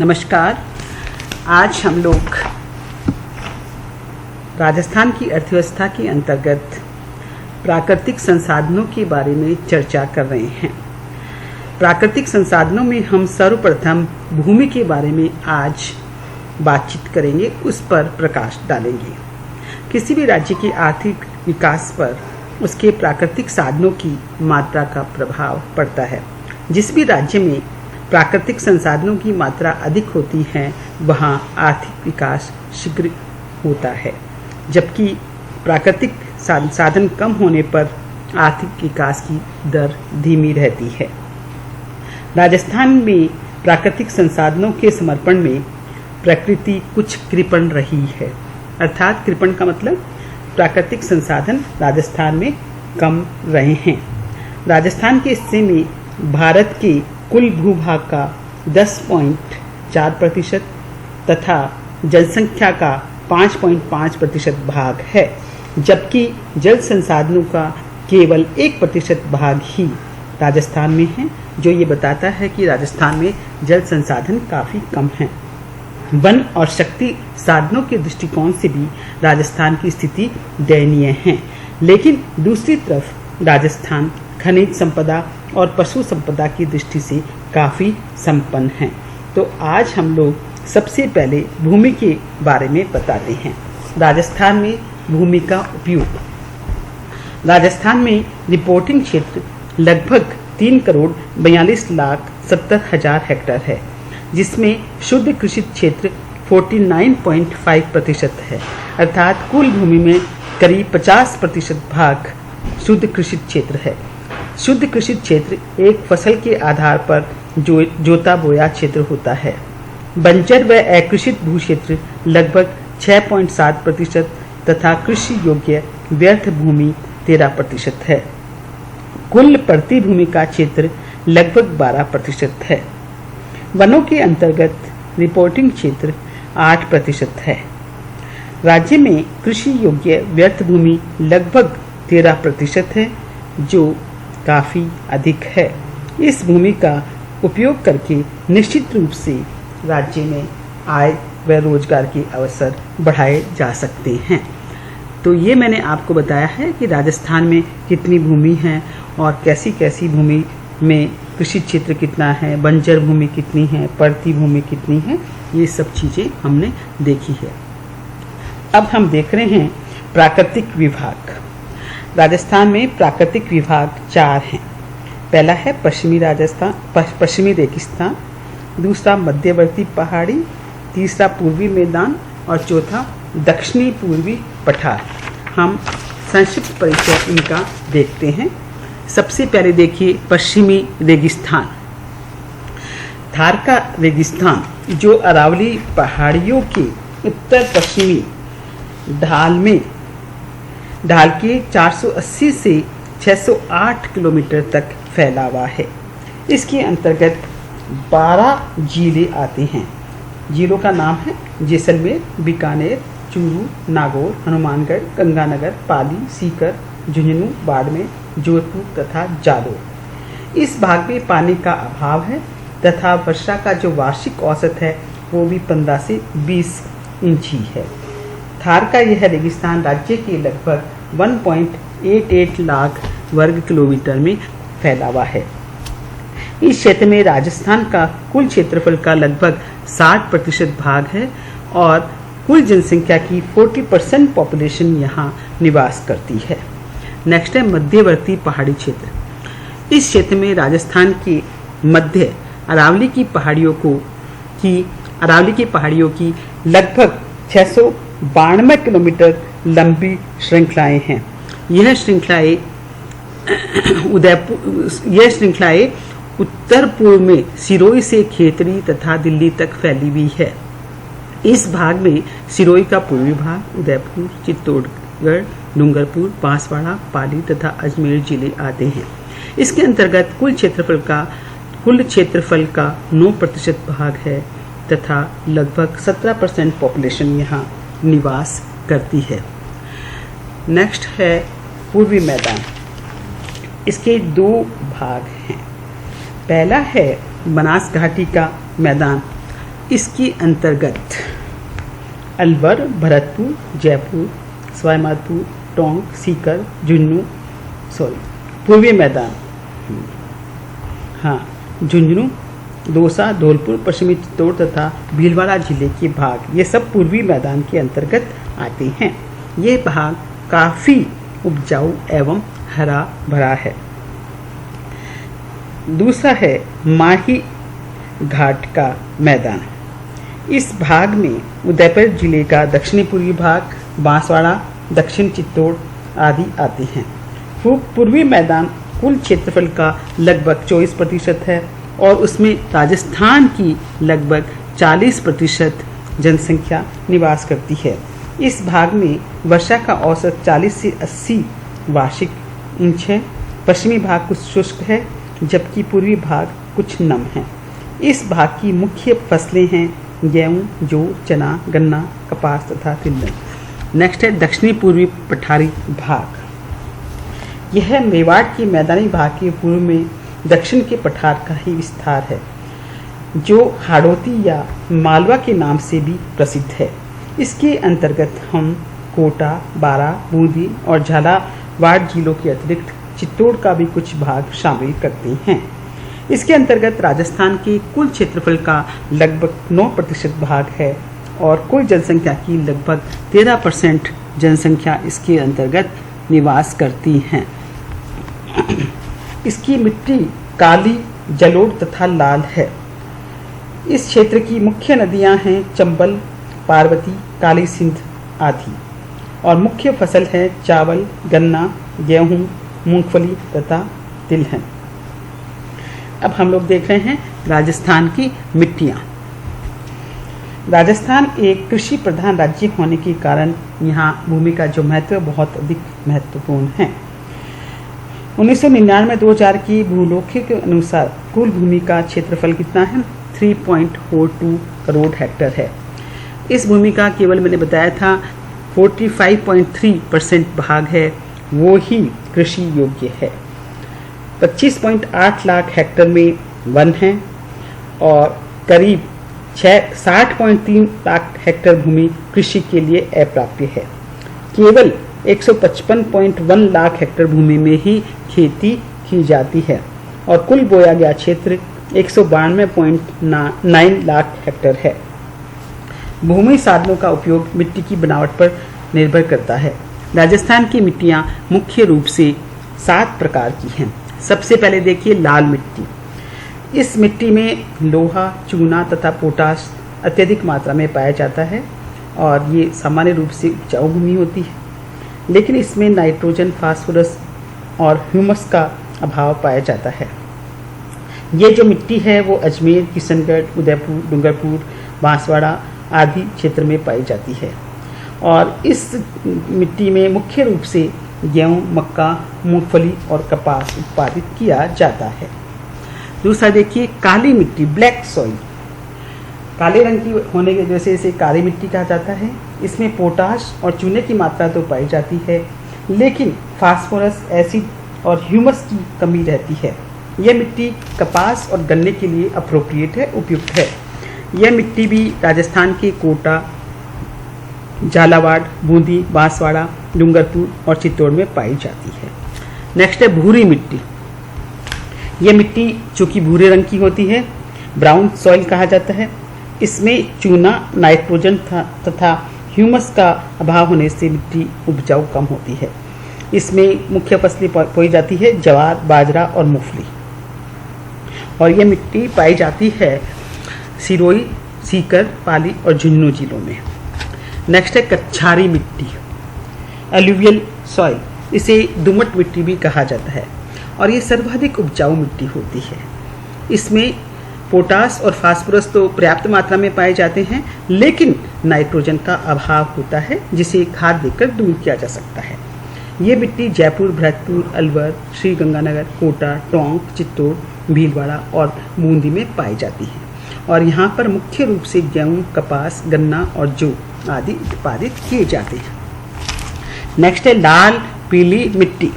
नमस्कार। आज हम लोग राजस्थान की अर्थव्यवस्था के अंतर्गत प्राकृतिक संसाधनों के बारे में चर्चा कर रहे हैं। प्राकृतिक संसाधनों में हम सर्वप्रथम भूमि के बारे में आज बातचीत करेंगे, उस पर प्रकाश डालेंगे। किसी भी राज्य के आर्थिक विकास पर उसके प्राकृतिक साधनों की मात्रा का प्रभाव पड़ता है। जिस भी राज्य में प्राकृतिक संसाधनों की मात्रा अधिक होती है, वहाँ आर्थिक विकास शीघ्र होता है, जबकि प्राकृतिक साधन कम होने पर आर्थिक विकास की दर धीमी रहती है। राजस्थान में प्राकृतिक संसाधनों के समर्पण में प्रकृति कुछ कृपण रही है। अर्थात कृपण का मतलब प्राकृतिक संसाधन राजस्थान में कम रहे हैं। राजस्थान के हिस्से में भारत के कुल भूभाग का 10.4% तथा जनसंख्या का 5.5% भाग है, जबकि जल संसाधनों का केवल 1% भाग ही राजस्थान में है, जो ये बताता है कि राजस्थान में जल संसाधन काफ़ी कम हैं। वन और शक्ति साधनों के दृष्टिकोण से भी राजस्थान की स्थिति दयनीय है, लेकिन दूसरी तरफ राजस्थान खनिज संपदा और पशु संपदा की दृष्टि से काफ़ी संपन्न है। तो आज हम लोग सबसे पहले भूमि के बारे में बताते हैं। राजस्थान में भूमि का उपयोग। राजस्थान में रिपोर्टिंग क्षेत्र लगभग 3,42,70,000 हेक्टेयर है, जिसमें शुद्ध कृषि क्षेत्र 49.5% है। अर्थात कुल भूमि में करीब 50% भाग शुद्ध कृषि क्षेत्र है। शुद्ध कृषि क्षेत्र एक फसल के आधार पर जोता बोया क्षेत्र होता है। बंजर व अकृषित भू क्षेत्र लगभग 6.7% तथा कृषि योग्य व्यर्थ भूमि 13% है। कुल प्रति भूमि का क्षेत्र लगभग 12% है। वनों के अंतर्गत रिपोर्टिंग क्षेत्र 8% है। राज्य में कृषि योग्य व्यर्थ भूमि लगभग 13% है, जो काफ़ी अधिक है। इस भूमि का उपयोग करके निश्चित रूप से राज्य में आय व रोजगार के अवसर बढ़ाए जा सकते हैं। तो ये मैंने आपको बताया है कि राजस्थान में कितनी भूमि है और कैसी कैसी भूमि में कृषि क्षेत्र कितना है, बंजर भूमि कितनी है, पड़ती भूमि कितनी है, ये सब चीज़ें हमने देखी है। अब हम देख रहे हैं प्राकृतिक विभाग। राजस्थान में प्राकृतिक विभाग 4 हैं। पहला है पश्चिमी रेगिस्तान, दूसरा मध्यवर्ती पहाड़ी, तीसरा पूर्वी मैदान और चौथा दक्षिणी पूर्वी पठार। हम संक्षिप्त परिचय इनका देखते हैं। सबसे पहले देखिए पश्चिमी रेगिस्तान। थार का रेगिस्तान, जो अरावली पहाड़ियों के उत्तर पश्चिमी ढाल के 480 से 608 किलोमीटर तक फैला हुआ है। इसके अंतर्गत 12 जिले आते हैं। जिलों का नाम है जैसलमेर, बीकानेर, चूरू, नागौर, हनुमानगढ़, गंगानगर, पाली, सीकर, झुंझुनू, बाड़मेर, जोधपुर तथा जालौर। इस भाग में पानी का अभाव है तथा वर्षा का जो वार्षिक औसत है वो भी 15 से 20 इंच ही है। थार का यह रेगिस्तान राज्य के लगभग 1.88 लाख वर्ग किलोमीटर में फैला हुआ है। इस क्षेत्र में राजस्थान का कुल क्षेत्रफल का लगभग 60% भाग है और कुल जनसंख्या की 40% पॉपुलेशन यहाँ निवास करती है। नेक्स्ट है मध्यवर्ती पहाड़ी क्षेत्र। इस क्षेत्र में राजस्थान के मध्य अरावली की पहाड़ियों की लगभग 692 किलोमीटर लंबी श्रृंखलाएं हैं। यह श्रृंखलाएं उत्तर पूर्व में सिरोही से खेतड़ी तथा दिल्ली तक फैली हुई है। इस भाग में सिरोही का पूर्वी भाग, उदयपुर, चित्तौड़गढ़, डूंगरपुर, बांसवाड़ा, पाली तथा अजमेर जिले आते हैं। इसके अंतर्गत कुल क्षेत्रफल का 9% भाग है तथा लगभग 17% पॉपुलेशन यहाँ निवास करती है। नेक्स्ट है पूर्वी मैदान। इसके 2 भाग हैं। पहला है बनास घाटी का मैदान इसके अंतर्गत अलवर, भरतपुर, जयपुर, सवाई माधोपुर, टोंक, सीकर, पूर्वी मैदान, झुंझुनू, दौसा, धौलपुर, पश्चिमी चित्तौड़ तथा भीलवाड़ा जिले के भाग, ये सब पूर्वी मैदान के अंतर्गत आते हैं। ये भाग काफ़ी उपजाऊ एवं हरा भरा है। दूसरा है माही घाट का मैदान। इस भाग में उदयपुर जिले का दक्षिणी पूर्वी भाग, बांसवाड़ा, दक्षिण चित्तौड़ आदि आते हैं। पूर्वी मैदान कुल क्षेत्रफल का लगभग 24% है और उसमें राजस्थान की लगभग 40% जनसंख्या निवास करती है। इस भाग में वर्षा का औसत 40 से 80 वार्षिक इंच है। पश्चिमी भाग कुछ शुष्क है जबकि पूर्वी भाग कुछ नम है। इस भाग की मुख्य फसलें हैं गेहूँ, जौ, चना, गन्ना, कपास तथा तिलहन। नेक्स्ट है दक्षिणी पूर्वी पठारी भाग। यह मेवाड़ के मैदानी भाग के पूर्व में दक्षिण के पठार का ही विस्तार है, जो हाड़ौती या मालवा के नाम से भी प्रसिद्ध है। इसके अंतर्गत हम कोटा, बारा, बूंदी और झालावाड़ जिलों के अतिरिक्त चित्तौड़ का भी कुछ भाग शामिल करते हैं। इसके अंतर्गत राजस्थान के कुल क्षेत्रफल का लगभग 9% भाग है और कुल जनसंख्या की लगभग 13% जनसंख्या इसके अंतर्गत निवास करती हैं। इसकी मिट्टी काली, जलोढ़ तथा लाल है। इस क्षेत्र की मुख्य नदियां हैं चंबल, पार्वती, काली सिंध आदि और मुख्य फसल है चावल, गन्ना, गेहूं, मूंगफली तथा तिलहन। अब हम लोग देख रहे हैं राजस्थान की मिट्टियाँ। राजस्थान एक कृषि प्रधान राज्य होने के कारण यहाँ भूमि का जो महत्व बहुत अधिक महत्वपूर्ण है। 1999-2000 की भूलोके के अनुसार कुल भूमि का क्षेत्रफल कितना है? 3.42 करोड़ हेक्टेयर है। इस भूमि का केवल मैंने बताया था 45.3% भाग है वो ही कृषि योग्य है। 25.8 लाख हेक्टेयर में वन है और करीब 60.3 लाख हेक्टेयर भूमि कृषि के लिए अप्राप्य है। केवल 155.1 लाख हेक्टेयर भूमि में ही खेती की जाती है और कुल बोया गया क्षेत्र 192.9 लाख हेक्टेयर है। भूमि साधनों का उपयोग मिट्टी की बनावट पर निर्भर करता है। राजस्थान की मिट्टियाँ मुख्य रूप से 7 प्रकार की हैं। सबसे पहले देखिए लाल मिट्टी। इस मिट्टी में लोहा, चूना तथा पोटाश अत्यधिक मात्रा में पाया जाता है और ये सामान्य रूप से उपजाऊ भूमि होती है, लेकिन इसमें नाइट्रोजन, फास्फोरस और ह्यूमस का अभाव पाया जाता है। ये जो मिट्टी है वो अजमेर, किशनगढ़, उदयपुर, डूंगरपुर, बांसवाड़ा आदि क्षेत्र में पाई जाती है और इस मिट्टी में मुख्य रूप से गेहूँ, मक्का, मूंगफली और कपास उत्पादित किया जाता है। दूसरा देखिए काली मिट्टी, ब्लैक सॉइल। काले रंग की होने की वजह से इसे काली मिट्टी कहा जाता है। इसमें पोटाश और चूने की मात्रा तो पाई जाती है, लेकिन फास्फोरस, एसिड और ह्यूमस की कमी रहती है। यह मिट्टी कपास और गन्ने के लिए अप्रोप्रिएट है, उपयुक्त है। यह मिट्टी भी राजस्थान के कोटा, झालावाड़, बूंदी, बांसवाड़ा, डूंगरपुर और चित्तौड़ में पाई जाती है। नेक्स्ट है भूरी मिट्टी। यह मिट्टी चूँकि भूरे रंग की होती है, ब्राउन सॉइल कहा जाता है। इसमें चूना, नाइट्रोजन तथा ह्यूमस का अभाव होने से मिट्टी उपजाऊ कम होती है। इसमें मुख्य फसलें बोई जाती है ज्वार, बाजरा और मूंगफली और यह मिट्टी पाई जाती है सिरोही, सीकर, पाली और झुंझुनू जिलों में। नेक्स्ट है कच्छारी मिट्टी, एलुवियल सॉइल। इसे दोमट मिट्टी भी कहा जाता है और ये सर्वाधिक उपजाऊ मिट्टी होती है। इसमें पोटास और फास्फोरस तो पर्याप्त मात्रा में पाए जाते हैं, लेकिन नाइट्रोजन का अभाव होता है जिसे खाद देकर दूर किया जा सकता है। ये मिट्टी जयपुर, भरतपुर, अलवर, श्री गंगानगर, कोटा, टोंक, चित्तौड़, भीलवाड़ा और बूंदी में पाई जाती है और यहाँ पर मुख्य रूप से गेहूँ, कपास, गन्ना और जौ आदि उत्पादित किए जाते हैं। नेक्स्ट है लाल पीली मिट्टी।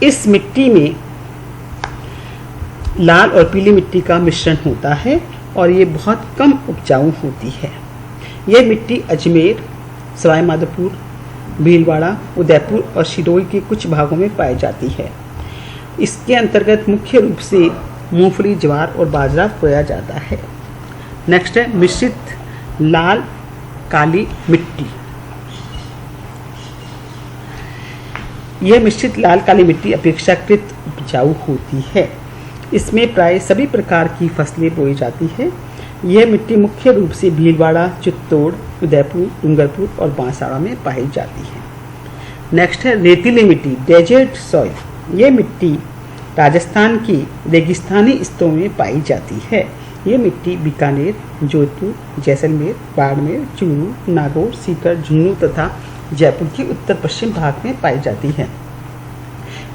इस मिट्टी में लाल और पीली मिट्टी का मिश्रण होता है और ये बहुत कम उपजाऊ होती है। यह मिट्टी अजमेर, सवाई माधोपुर, भीलवाड़ा, उदयपुर और सिरोही के कुछ भागों में पाई जाती है। इसके अंतर्गत मुख्य रूप से मूंगफली, ज्वार और बाजरा बोया जाता है। नेक्स्ट है मिश्रित लाल काली मिट्टी। यह मिश्रित लाल काली मिट्टी अपेक्षाकृत उपजाऊ होती है। इसमें प्राय सभी प्रकार की फसलें बोई जाती है। यह मिट्टी मुख्य रूप से भीलवाड़ा, चित्तौड़, उदयपुर, डूंगरपुर और बांसवाड़ा में पाई जाती है। नेक्स्ट है रेतीली मिट्टी, डेजर्ट सॉइल। यह मिट्टी राजस्थान की रेगिस्तानी स्थलों में पाई जाती है। यह मिट्टी बीकानेर, जोधपुर, जैसलमेर, बाड़मेर, चूरू, नागौर, सीकर, झुंझुनू तथा जयपुर के उत्तर पश्चिम भाग में पाई जाती है।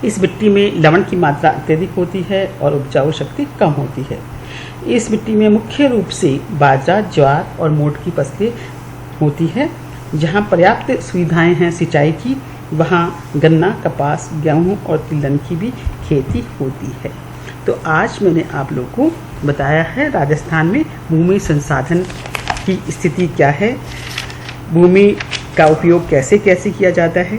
इस मिट्टी में लवण की मात्रा अत्यधिक होती है और उपजाऊ शक्ति कम होती है। इस मिट्टी में मुख्य रूप से बाजरा, ज्वार और मोठ की फसलें होती है। जहाँ पर्याप्त सुविधाएं हैं सिंचाई की, वहाँ गन्ना, कपास, गेहूँ और तिलहन की भी खेती होती है। तो आज मैंने आप लोगों को बताया है राजस्थान में भूमि संसाधन की स्थिति क्या है, भूमि का उपयोग कैसे कैसे किया जाता है,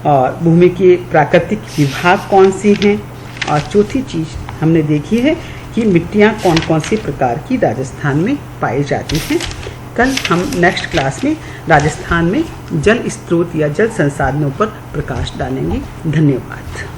और भूमि के प्राकृतिक विभाग कौन से हैं, और चौथी चीज़ हमने देखी है कि मिट्टियाँ कौन कौन से प्रकार की राजस्थान में पाई जाती हैं। कल हम नेक्स्ट क्लास में राजस्थान में जल स्रोत या जल संसाधनों पर प्रकाश डालेंगे। धन्यवाद।